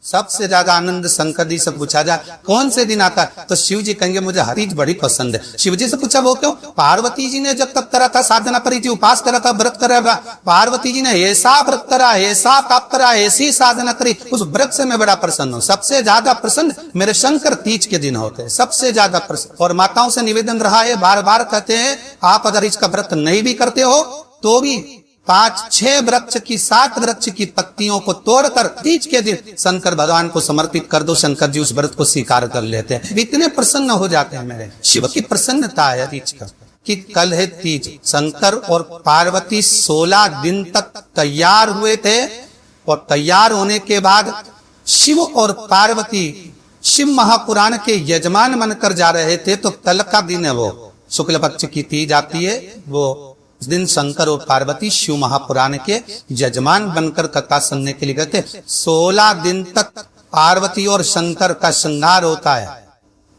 सबसे ज्यादा आनंद शंकर जी से पूछा जाए कौन से दिन आता है, तो शिव जी कहेंगे मुझे हर चीज बड़ी पसंद है। शिव जी से पूछा वो क्यों? पार्वती जी ने जब तक करा था, साधना करी थी, उपास करा था, व्रत करा था, पार्वती जी ने ऐसा व्रत करा, ऐसा पाप करा, ऐसी साधना करी, उस व्रत से मैं बड़ा प्रसन्न हूँ। सबसे ज्यादा प्रसन्न मेरे शंकर तीज के दिन होते हैं, सबसे ज्यादा प्रसन्न। और माताओं से निवेदन रहा है, बार बार कहते हैं आप अगर इसका व्रत नहीं भी करते हो तो भी 5-6 वृक्ष की 7 वृक्ष की पत्तियों को तोड़कर तीज के दिन शंकर भगवान को समर्पित कर दो। शंकर जी उस व्रत को स्वीकार कर लेते हैं, इतने प्रसन्न हो जाते हैं। मेरे शिव की प्रसन्नता है तीज का कि कल है तीज। शंकर और पार्वती 16 दिन तक तैयार हुए थे और तैयार होने के बाद शिव और पार्वती शिव महापुराण के यजमान बनकर जा रहे थे। तो कल का दिन है, वो शुक्ल पक्ष की तीज आती है, वो उस दिन शंकर और पार्वती शिव महापुराण के यजमान बनकर कथा सुनने के लिए गए थे। 16 दिन तक पार्वती और शंकर का श्रृंगार होता है।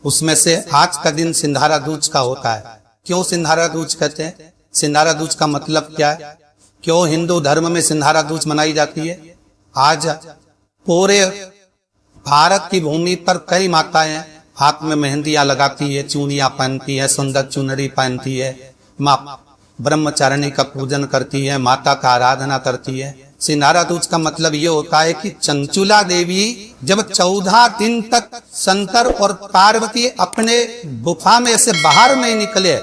उसमें से आज का दिन सिंधारा दूज का होता है। क्यों सिंधारा दूज कहते हैं? सिंधारा दूज का मतलब क्या है? क्यों हिंदू धर्म में सिंधारा दूज मनाई जाती है? आज पूरे भारत की भूमि पर कई माताएं हाथ में मेहंदियां लगाती है, चूड़ियां पहनती है, सुंदर चुनरी पहनती है, माँ ब्रह्मचारिणी का पूजन करती है, माता का आराधना करती है। सिंधारा दूज का मतलब ये होता है कि चंचुला देवी जब 14 दिन तक शंकर और पार्वती अपने गुफा में से बाहर नहीं निकले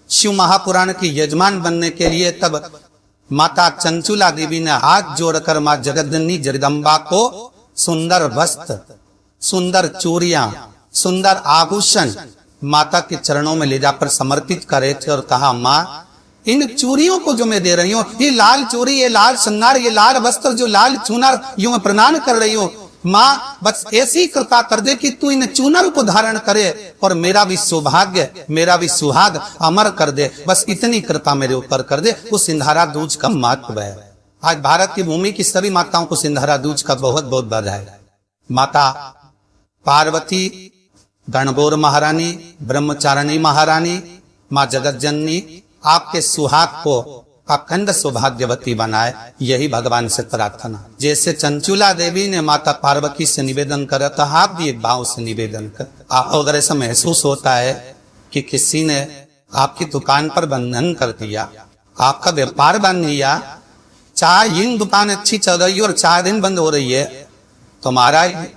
शिव महापुराण के यजमान बनने के लिए, तब माता चंचुला देवी ने हाथ जोड़कर माँ जगदनी जगदम्बा को सुंदर वस्त्र, सुंदर चूड़ियां, सुंदर आभूषण माता के चरणों में ले जाकर समर्पित करे थे और कहा माँ इन चूड़ियों को जो मैं दे रही हूँ, ये लाल चूड़ी, ये लाल श्रृंगार, ये लाल वस्त्र, जो लाल चूनर यूं मैं प्रणाम कर रही हूँ, माँ बस ऐसी कृपा कर दे कि तू इन चूनर को धारण करे और मेरा भी सौभाग्य, मेरा भी सुहाग अमर कर दे, बस इतनी कृपा मेरे ऊपर कर दे। वो सिंधारा दूज का महत्व है। आज भारत की भूमि की सभी माताओं को सिंधारा दूज का बहुत बहुत बधाई। माता पार्वती, गणगौर महारानी, ब्रह्मचारिणी महारानी, माँ जगत जननी आपके सुहाग को अखंड सौभाग्यवती बनाए, यही भगवान से प्रार्थना। जैसे चंचुला देवी ने माता पार्वती से निवेदन करा था, आप भी एक भाव से निवेदन कर। आप अगर ऐसा महसूस होता है कि किसी ने आपकी दुकान पर बंधन कर दिया, आपका व्यापार बंद किया, 4 दिन दुकान अच्छी चल रही है और 4 दिन बंद हो रही है, तो महाराज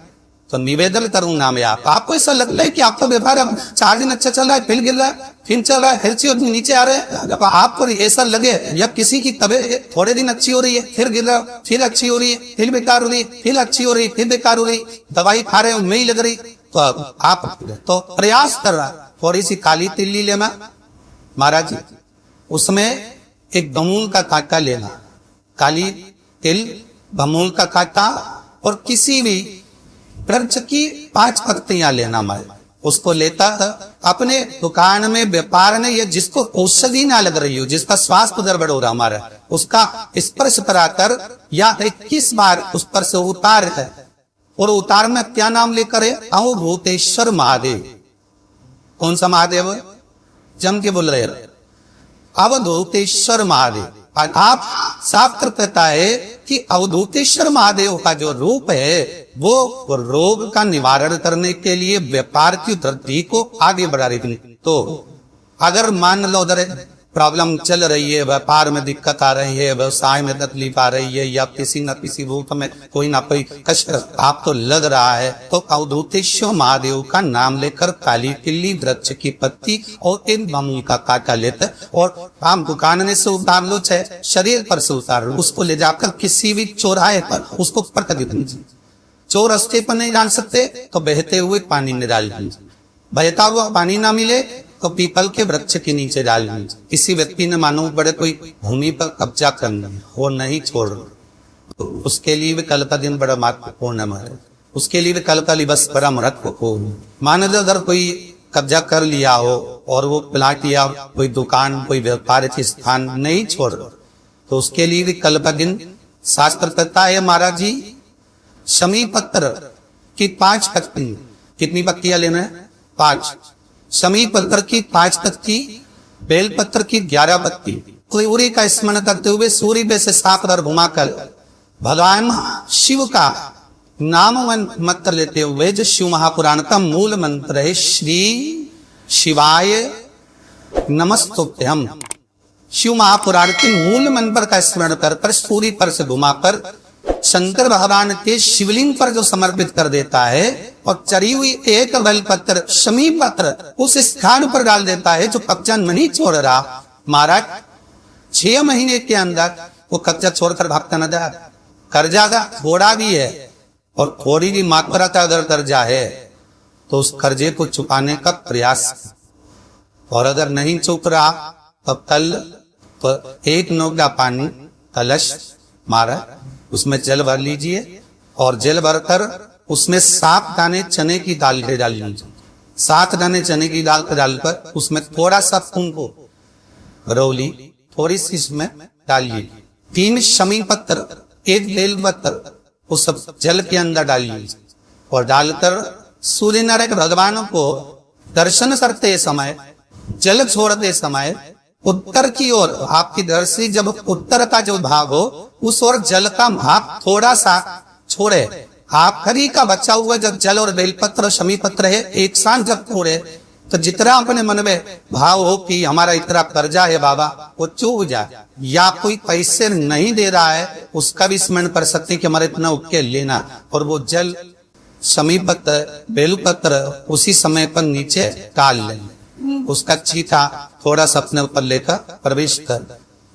तो निवेदन करूंगा मैं आपको ऐसा लगता है कि आपका व्यापार 4 दिन अच्छा चल रहा है, फिर गिर रहा है, फिर चल रहा है, फिर नीचे आ रहे हैं, आपको ऐसा लगे या किसी की तबीयत थोड़े दिन अच्छी हो रही है, फिर गिर रहा है, फिर अच्छी हो रही है, फिर बेकार हो रही है, फिर अच्छी हो रही है, फिर बेकार हो रही, दवाई खा रहे हो नहीं लग रही, तो आप तो प्रयास कर रहा है थोड़ी सी काली तिल्ली लेना महाराज जी, उसमें एक बमूल का कांटा लेना, काली तिल बमूल का कांटा और किसी भी वृक्ष की 5 पत्तियां लेना। मैं उसको लेता अपने दुकान में व्यापार में, ये जिसको औषधि ना लग रही हो, जिसका स्वास्थ्य गड़बड़ हो रहा हमारा, उसका स्पर्श कराकर या 21 बार उस पर से उतार है, और उतार में क्या नाम लेकर है? अवधूतेश्वर महादेव। कौन सा महादेव? जम के बोल रहे अवधूतेश्वर महादेव। आप शास्त्र कहता है कि अवधूतेश्वर महादेव का जो रूप है वो रोग का निवारण करने के लिए, व्यापार की वृद्धि को आगे बढ़ा रही। तो अगर मान लो उधर प्रॉब्लम चल रही है, व्यापार में दिक्कत आ रही है, व्यवसाय में तकलीफ आ रही है, या किसी न किसी रूप में कोई ना कोई कष्ट आपको लग रहा है, तो अवधूतेश्वर महादेव का नाम लेकर काली तिल्ली वृक्ष की पत्ती और इन बमूल का कांटा लेते और आप दुकान में से उतार लो, चाहे शरीर पर से उतार लो, उसको ले जाकर किसी भी चौराहे पर उसको पटक दीजिए। चोर रास्ते पर नहीं डाल सकते तो बहते हुए पानी में डाल दीजिए, बहता हुआ पानी ना मिले तो पीपल के वृक्ष के नीचे डाल दीजिए। किसी व्यक्ति ने मानो बड़े कोई भूमि पर कब्जा करना वो नहीं छोड़, तो उसके लिए भी कल का दिन बड़ा महत्वपूर्ण है, उसके लिए भी कल का दिवस बड़ा महत्वपूर्ण। मान लो अगर कोई कब्जा कर लिया हो और वो प्लाट या कोई दुकान, कोई व्यापारिक स्थान नहीं छोड़, तो उसके लिए भी कल का दिन शास्त्र कहता है महाराज जी, शमी पत्र की 5 पत्ती, कितनी पत्तियां लेना है? 5। शमी पत्र की 5 पत्ती, बेल पत्र की 11 पत्ती, सूर्य का स्मरण करते हुए सूर्य में से 7 बार घुमाकर भगवान शिव का नाम मंत्र लेते हुए जो शिव महापुराण का मूल मंत्र है श्री शिवाय नमस्तुभ्यम। शिव महापुराण के मूल मंत्र का स्मरण कर सूर्य पर से घुमाकर शंकर भगवान के शिवलिंग पर जो समर्पित कर देता है और चरी हुई एक बेलपत्र शमी पत्र उस स्थान पर डाल देता है जो कब्जा नहीं छोड़ रहा, महाराज 6 महीने के अंदर वो कब्जा छोड़कर भागता नजर कर जाएगा। घोड़ा भी है और थोड़ी भी मात्रा का अगर कर्जा है तो उस कर्जे को चुकाने का प्रयास, और अगर नहीं चुक रहा तब कल तो 1 नोगला पानी कलश मारा उसमें जल भर लीजिए और जल भरकर उसमें 7 दाने चने की दाल डाल लीजिए। 7 दाने चने की दाल को डालकर उसमें थोड़ा सा फूंको रौली थोड़ी सी इसमें डालिए। 3 शमी पत्र 1 बेल पत्र वो सब जल के अंदर डालिए और डालकर सूर्य नारायण भगवान को दर्शन करते समय जल छोड़ते समय उत्तर की ओर आपकी दृष्टि जब उत्तर का जो भाग हो उस ओर जल का भाग थोड़ा सा छोड़े। आखिरी का बचा हुआ जब जल और बेलपत्र शमी पत्र है एक साथ जब छोड़े तो जितना अपने मन में भाव हो कि हमारा इतना कर्जा है बाबा वो चूक जाए, या कोई पैसे नहीं दे रहा है उसका भी स्मरण कर सकते कि हमारा इतना उपके लेना, और वो जल शमी पत्र बेलपत्र उसी समय पर नीचे डाल लें। उसका चीथा थोड़ा सा अपने ऊपर लेकर प्रवेश कर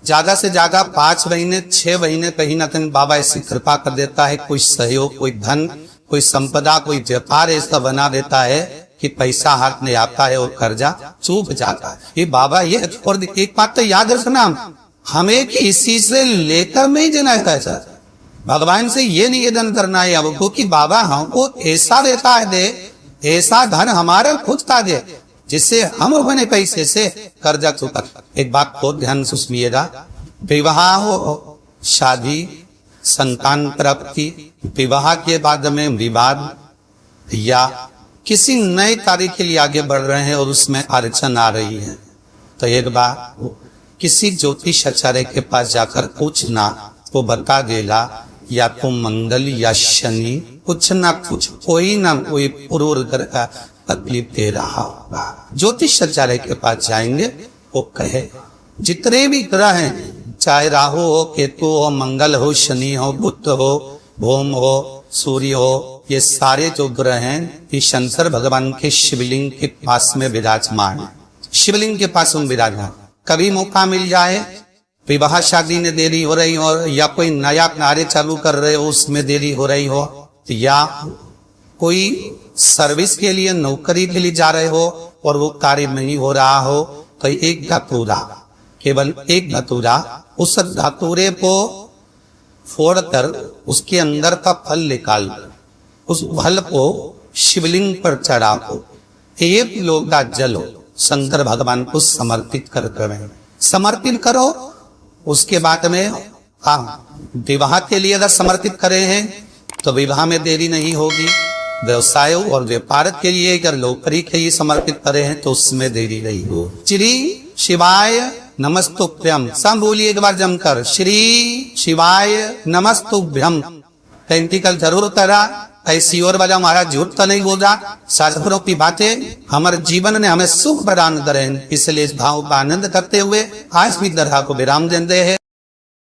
ज्यादा से ज्यादा 5 महीने 6 महीने कहीं ना कहीं बाबा ऐसी कृपा कर देता है, कोई सहयोग कोई धन कोई संपदा कोई व्यापार ऐसा बना देता है कि पैसा हाथ में आता है और कर्जा चूक जाता है। ये बाबा ये, और एक बात तो याद रखना हमें कि इसी से लेकर नहीं देना है सर, भगवान से ये निवेदन करना है अब को कि बाबा हमको ऐसा देता है दे, ऐसा धन हमारा खुद का दे जिससे हम अपने पैसे से कर्जा चुका। एक बात को ध्यान से सुनिएगा, विवाह हो शादी संतान प्राप्ति विवाह के बाद में विवाद या किसी नए कार्य के लिए आगे बढ़ रहे हैं और उसमें अड़चन आ रही है तो एक बार किसी ज्योतिष आचार्य के पास जाकर पूछना, वो बता देगा या तो मंगल या शनि कुछ ना कुछ कोई ना कोई पूर्व ग्रह का तकलीफ दे रहा होगा। ज्योतिष आचार्य के पास जाएंगे वो कहे जितने भी ग्रह हैं चाहे राहु हो केतु हो मंगल हो शनि हो बुध हो भूम हो सूर्य हो, ये सारे जो ग्रह हैं ये शंकर भगवान के शिवलिंग के पास में विराजमान है। शिवलिंग के पास में विराजमान, कभी मौका मिल जाए विवाह शादी में देरी हो रही हो या कोई नया कार्य चालू कर रहे हो उसमें देरी हो रही हो या कोई सर्विस के लिए नौकरी के लिए जा रहे हो और वो कार्य नहीं हो रहा हो तो एक धतूरा, केवल एक धतूरा, उस धतूरे को फोड़कर उसके अंदर का फल निकाल उस फल को शिवलिंग पर चढ़ाओ, 1 लोटा जल हो शंकर भगवान को समर्पित कर समर्पित करो। उसके बाद में विवाह के लिए अगर समर्पित करे हैं तो विवाह में देरी नहीं होगी, व्यवसाय और व्यापार के लिए अगर नौकरी के लिए समर्पित करे हैं तो उसमें देरी नहीं हो। श्री शिवाय नमस्तुभ्यम, सब बोलिए एक बार जमकर, श्री शिवाय नमस्तुभ्यम। टेंटिकल जरूर करा, ऐसी और वजह हमारा झूठ तो नहीं बोल रहा, शास्त्रों की बातें हमारे जीवन ने हमें सुख प्रदान करें, इसलिए इस भाव का आनंद करते हुए आज भी दरगाह को विराम देते हैं।